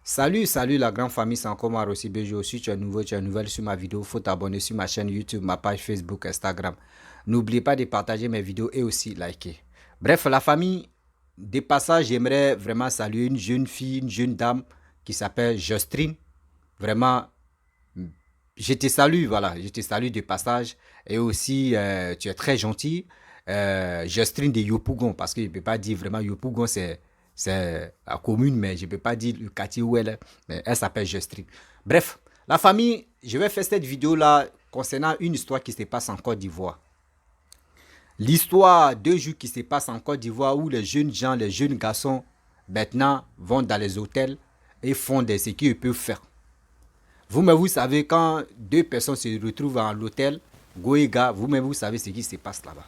Salut la grande famille, c'est encore moi Rossi BG aussi, tu es nouveau, tu es nouvelle sur ma vidéo, faut t'abonner sur ma chaîne YouTube, ma page Facebook, Instagram. N'oubliez pas de partager mes vidéos et aussi liker. Bref, la famille, des passages, j'aimerais vraiment saluer une jeune fille, une jeune dame qui s'appelle Justine. Vraiment, je te salue, voilà, je te salue de passage. Et aussi, tu es très gentil. Justine de Yopougon, parce que je ne peux pas dire vraiment Yopougon, c'est la commune, mais je ne peux pas dire le quartier où elle est. Mais elle s'appelle Justine. Bref, la famille, je vais faire cette vidéo-là concernant une histoire qui se passe en Côte d'Ivoire. L'histoire de jours qui se passe en Côte d'Ivoire où les jeunes gens, les jeunes garçons, maintenant, vont dans les hôtels et font ce qu'ils peuvent faire. Vous-même, vous savez, quand deux personnes se retrouvent à l'hôtel, Goïga, vous-même, vous savez ce qui se passe là-bas.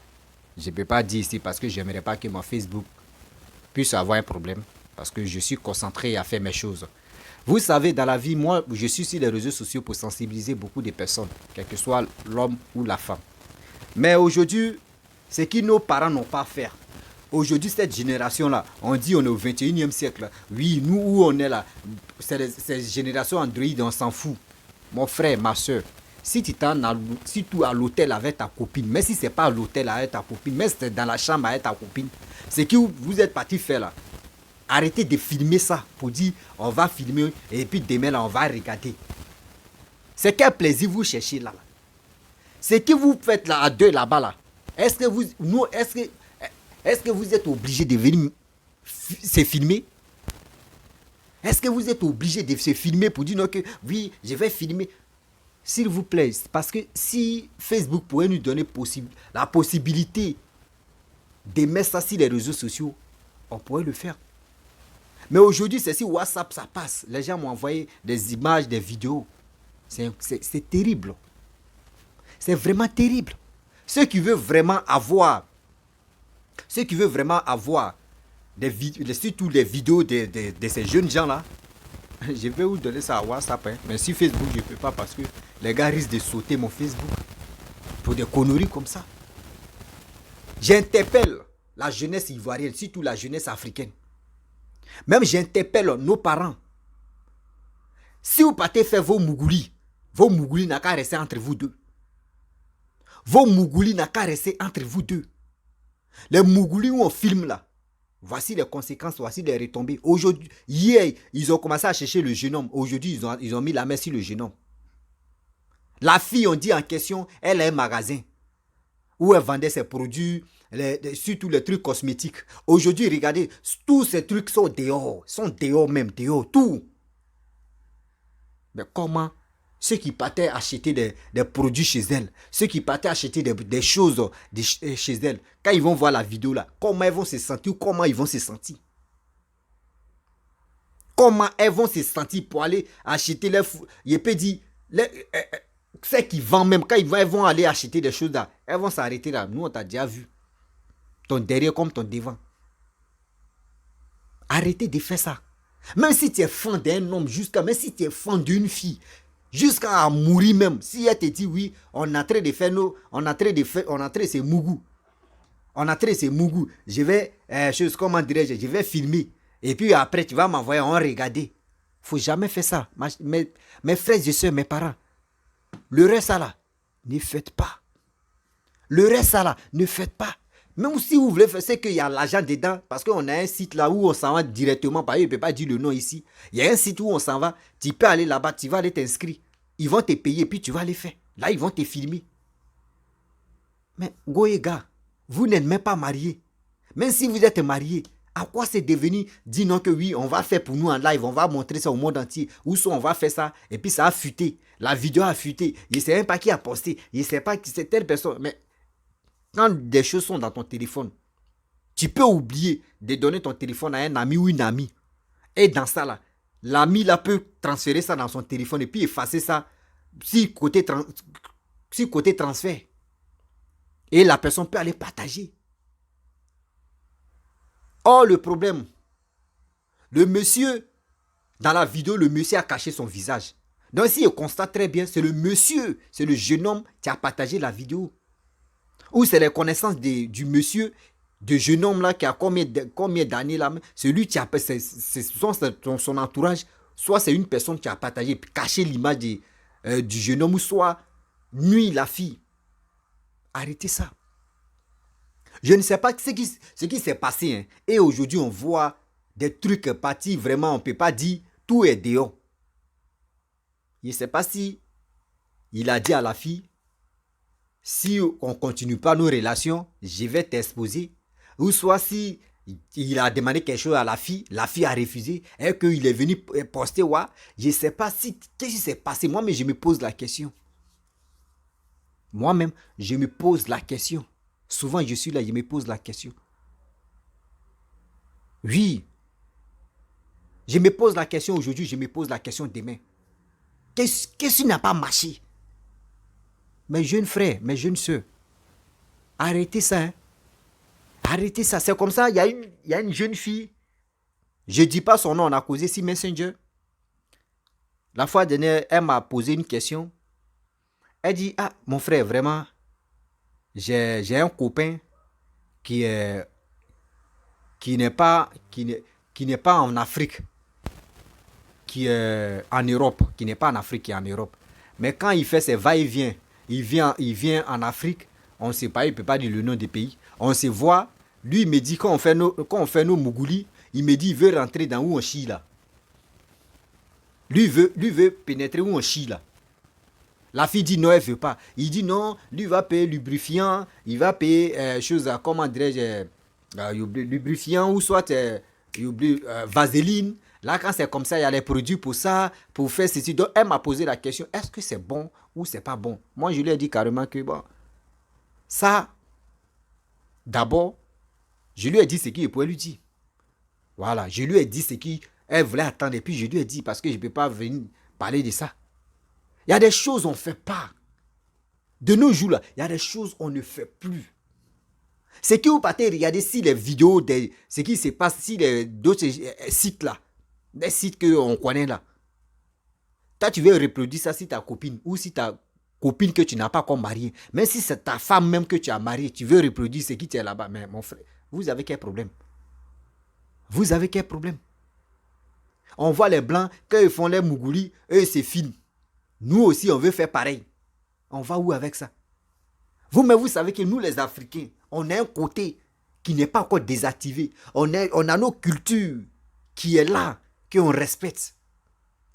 Je ne peux pas dire ici parce que je n'aimerais pas que mon Facebook puisse avoir un problème. Parce que je suis concentré à faire mes choses. Vous savez, dans la vie, moi, je suis sur les réseaux sociaux pour sensibiliser beaucoup de personnes, quel que soit l'homme ou la femme. Mais aujourd'hui, ce que nos parents n'ont pas fait. Aujourd'hui, cette génération-là, on dit on est au 21e siècle. Oui, nous où on est là, c'est génération Android, on s'en fout. Mon frère, ma soeur, si tu es à l'hôtel avec ta copine, mais si ce n'est pas à l'hôtel avec ta copine, mais c'est dans la chambre avec ta copine, c'est que vous êtes parti faire là. Arrêtez de filmer ça pour dire on va filmer et puis demain là on va regarder. C'est quel plaisir vous cherchez là. Ce que vous faites là à deux là-bas là, est-ce que vous êtes obligé de venir se filmer? Est-ce que vous êtes obligé de se filmer pour dire non que oui, je vais filmer? S'il vous plaît, parce que si Facebook pourrait nous donner la possibilité de mettre ça sur les réseaux sociaux, on pourrait le faire. Mais aujourd'hui, c'est sur WhatsApp, ça passe. Les gens m'ont envoyé des images, des vidéos. C'est terrible. C'est vraiment terrible. Ceux qui veulent vraiment avoir surtout les vidéos de ces jeunes gens-là, je vais vous donner ça à WhatsApp. Hein. Mais sur Facebook, je ne peux pas parce que les gars risquent de sauter mon Facebook pour des conneries comme ça. J'interpelle la jeunesse ivoirienne, surtout la jeunesse africaine. Même j'interpelle nos parents. Si vous partez faire vos mougoulis n'a qu'à rester entre vous deux. Vos mougoulis n'a qu'à rester entre vous deux. Les mougoulis où on filme là, voici les conséquences, voici les retombées. Aujourd'hui, hier, ils ont commencé à chercher le jeune homme. Aujourd'hui, ils ont mis la main sur le jeune homme. La fille, on dit en question, elle a un magasin où elle vendait ses produits, surtout les trucs cosmétiques. Aujourd'hui, regardez, tous ces trucs sont dehors même, dehors, tout. Mais comment ceux qui partaient acheter des produits chez elle, ceux qui partaient acheter des choses chez elle, quand ils vont voir la vidéo là, comment elles vont se sentir, comment ils vont se sentir? Comment elles vont se sentir pour aller acheter les... Je peux dire, ceux qui vendent même, quand elles vont aller acheter des choses là, elles vont s'arrêter là. Nous, on t'a déjà vu. Ton derrière comme ton devant. Arrêtez de faire ça. Même si tu es fan d'un homme, même si tu es fan d'une fille, jusqu'à mourir même, si elle te dit oui, on a train de faire ces mougous. On a train ces mougous. Je vais, comment dirais-je, je vais filmer. Et puis après, tu vas m'envoyer, on regarder. Faut jamais faire ça. Mes frères et soeurs, mes parents. Le reste là, ne faites pas. Le reste là, ne faites pas. Même si vous voulez faire, c'est qu'il y a l'argent dedans. Parce qu'on a un site là où on s'en va directement. Par exemple, je ne peux pas dire le nom ici. Il y a un site où on s'en va. Tu peux aller là-bas, tu vas aller t'inscrire. Ils vont te payer, puis tu vas les faire. Là, ils vont te filmer. Mais, Goïga, vous n'êtes même pas mariés. Même si vous êtes mariés, à quoi c'est devenu dire non que oui, on va faire pour nous en live, on va montrer ça au monde entier. Ou soit on va faire ça, et puis ça a fuité. La vidéo a fuité. Je ne sais même pas qui a posté. Je ne sais pas qui c'est telle personne. Mais quand des choses sont dans ton téléphone, tu peux oublier de donner ton téléphone à un ami ou une amie. Et dans ça là, l'ami là peut transférer ça dans son téléphone et puis effacer ça si côté transfert. Et la personne peut aller partager. Or, le problème, le monsieur, dans la vidéo, le monsieur a caché son visage. Donc, si on constate très bien, c'est le monsieur, c'est le jeune homme qui a partagé la vidéo. Ou c'est les connaissances du monsieur, du jeune homme là qui a combien d'années là, celui qui a son entourage Soit c'est une personne qui a partagé, caché l'image du jeune homme, ou soit nuit la fille. Arrêtez ça. Je ne sais pas ce qui s'est passé. Hein. Et aujourd'hui, on voit des trucs partis. Vraiment, on ne peut pas dire tout est dehors. Je ne sais pas si il a dit à la fille, si on ne continue pas nos relations, je vais t'exposer. Ou soit si il a demandé quelque chose à la fille a refusé, et qu'il est venu poster, ouais, je ne sais pas si, qu'est-ce qui s'est passé. Moi-même, je me pose la question. Moi-même, je me pose la question. Souvent, je suis là, je me pose la question. Oui. Je me pose la question aujourd'hui, je me pose la question demain. Qu'est-ce qui n'a pas marché? Mes jeunes frères, mes jeunes soeurs, arrêtez ça. Hein? Arrêtez ça. C'est comme ça, il y a une jeune fille. Je ne dis pas son nom, on a causé sur Messenger. La fois dernière, elle m'a posé une question. Elle dit, ah, mon frère, vraiment, j'ai un copain qui n'est pas en Afrique, qui est en Europe, qui n'est pas en Afrique, qui est en Europe. Mais quand il fait ses va-et-vient, il vient en Afrique, on ne sait pas, il ne peut pas dire le nom des pays. On se voit, lui il me dit, quand on fait nos mougoulis, il me dit, il veut rentrer dans où on chie là. Lui veut pénétrer où on chie là. La fille dit non, elle ne veut pas. Il dit non, lui va payer lubrifiant, il va payer comment dirais-je, lubrifiant ou soit vaseline. Là, quand c'est comme ça, il y a les produits pour ça, pour faire ceci. Donc, elle m'a posé la question, est-ce que c'est bon ou c'est pas bon? Moi, je lui ai dit carrément que bon, ça, d'abord, je lui ai dit ce qu'il pouvait lui dire. Voilà, je lui ai dit ce qu'elle voulait attendre. Et puis, je lui ai dit, parce que je ne peux pas venir parler de ça. Il y a des choses qu'on ne fait pas. De nos jours, là, il y a des choses qu'on ne fait plus. C'est que vous partez regarder si les vidéos, ce qui se passe si d'autres sites là, des sites qu'on connaît là. Toi, tu veux reproduire ça si ta copine ou si ta copine que tu n'as pas comme mariée. Même si c'est ta femme même que tu as mariée, tu veux reproduire ce qui est là-bas. Mais mon frère, vous avez quel problème? Vous avez quel problème? On voit les blancs, quand ils font les mougoulis, eux, ils se filment. Nous aussi, on veut faire pareil. On va où avec ça? Mais vous savez que nous, les Africains, on a un côté qui n'est pas encore désactivé. On a nos cultures qui est là, qu'on respecte.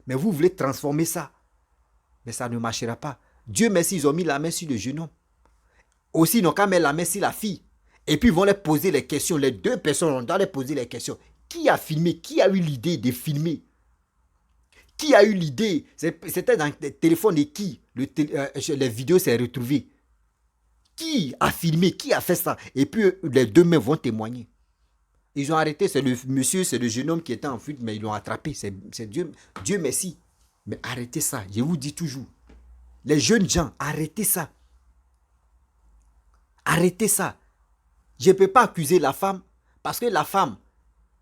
Mais vous voulez transformer ça. Mais ça ne marchera pas. Dieu merci, ils ont mis la main sur le jeune homme. Aussi, ils n'ont qu'à mettre la main sur la fille. Et puis, ils vont leur poser les questions. Les deux personnes, on doit leur poser les questions. Qui a filmé? Qui a eu l'idée de filmer? Qui a eu l'idée? C'était dans le téléphone de qui? Les vidéos s'est retrouvées. Qui a filmé? Qui a fait ça? Et puis, les deux mains vont témoigner. Ils ont arrêté, c'est le monsieur, c'est le jeune homme qui était en fuite, mais ils l'ont attrapé. C'est Dieu merci. Mais arrêtez ça, je vous dis toujours. Les jeunes gens, arrêtez ça. Arrêtez ça. Je ne peux pas accuser la femme, parce que la femme,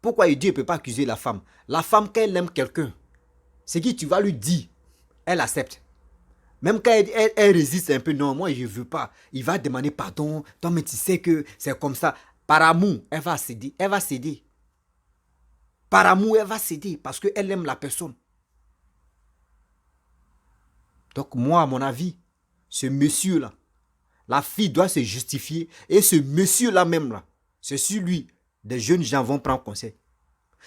pourquoi Dieu ne peut pas accuser la femme? La femme, quand elle aime quelqu'un, ce que tu vas lui dire, elle accepte. Même quand elle résiste un peu, non, moi je ne veux pas. Il va demander pardon. Toi, mais tu sais que c'est comme ça. Par amour, elle va céder. Elle va céder. Par amour, elle va céder parce qu'elle aime la personne. Donc moi, à mon avis, ce monsieur-là, la fille doit se justifier. Et ce monsieur-là même, là, c'est sur lui, des jeunes gens vont prendre conseil.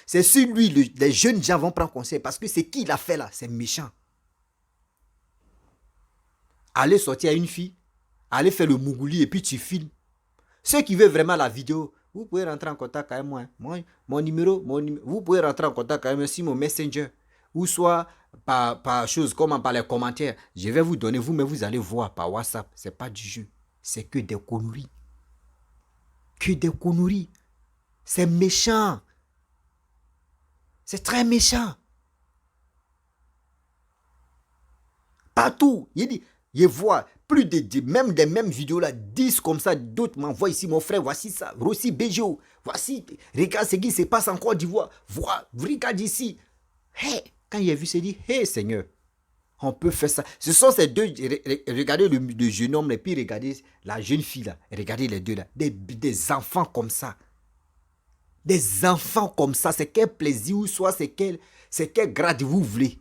C'est sur lui, les jeunes gens vont prendre conseil. Parce que ce qu'il a fait là, c'est méchant. Allez sortir à une fille, allez faire le mougouli et puis tu filmes. Ceux qui veulent vraiment la vidéo, vous pouvez rentrer en contact avec moi. Mon numéro, vous pouvez rentrer en contact avec moi sur mon Messenger. Ou soit par chose, comme par les commentaires. Je vais vous donner, mais vous allez voir par WhatsApp. Ce n'est pas du jeu. C'est que des conneries. Que des conneries. C'est méchant. C'est très méchant. Partout. Il dit, je vois plus des mêmes vidéos là, 10 comme ça, d'autres m'envoient ici, mon frère, voici ça, Rossi Bejo, voici, regarde ce qui se passe en Côte d'Ivoire, regarde ici. Hey, quand il a vu, il s'est dit, hey Seigneur, on peut faire ça. Ce sont ces deux, regardez le jeune homme, et puis regardez la jeune fille là, regardez les deux là, des enfants comme ça. Des enfants comme ça, c'est quel plaisir ou soit c'est quel grade vous voulez.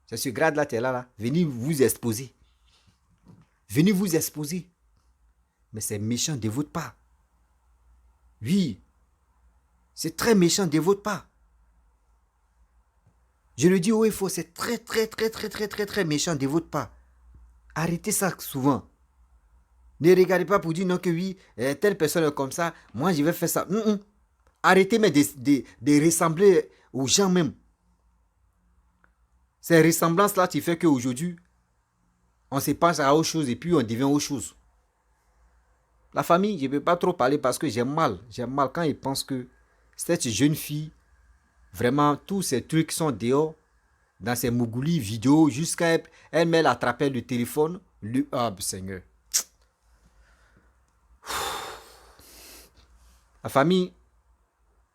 C'est ce grade-là, tu es là. Venez vous exposer. Venez vous exposer. Mais c'est méchant de votre part. Oui, c'est très méchant de votre part. Je le dis haut et faux, c'est très méchant de votre part. Arrêtez ça souvent. Ne regardez pas pour dire non que oui, telle personne est comme ça, moi je vais faire ça. Arrêtez mais de ressembler aux gens même. Ces ressemblances-là qui fait qu'aujourd'hui, on se pense à autre chose et puis on devient autre chose. La famille, je ne peux pas trop parler parce que j'ai mal. J'ai mal quand ils pensent que cette jeune fille, vraiment, tous ces trucs sont dehors, dans ces mougoulis vidéo, jusqu'à elle met l'attraper le téléphone. Ah, Seigneur. La famille,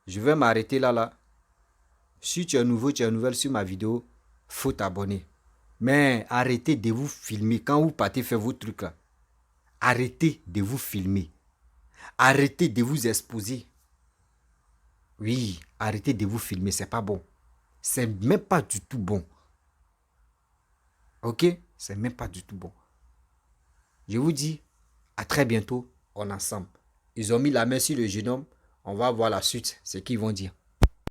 je vais m'arrêter là. Si tu es nouveau, tu es nouvelle sur ma vidéo, faut t'abonner. Mais arrêtez de vous filmer quand vous partez faire vos trucs là. Arrêtez de vous filmer. Arrêtez de vous exposer. Oui, arrêtez de vous filmer, c'est pas bon. C'est même pas du tout bon. Ok? C'est même pas du tout bon. Je vous dis, à très bientôt, on est ensemble. Ils ont mis la main sur le jeune homme. On va voir la suite, ce qu'ils vont dire.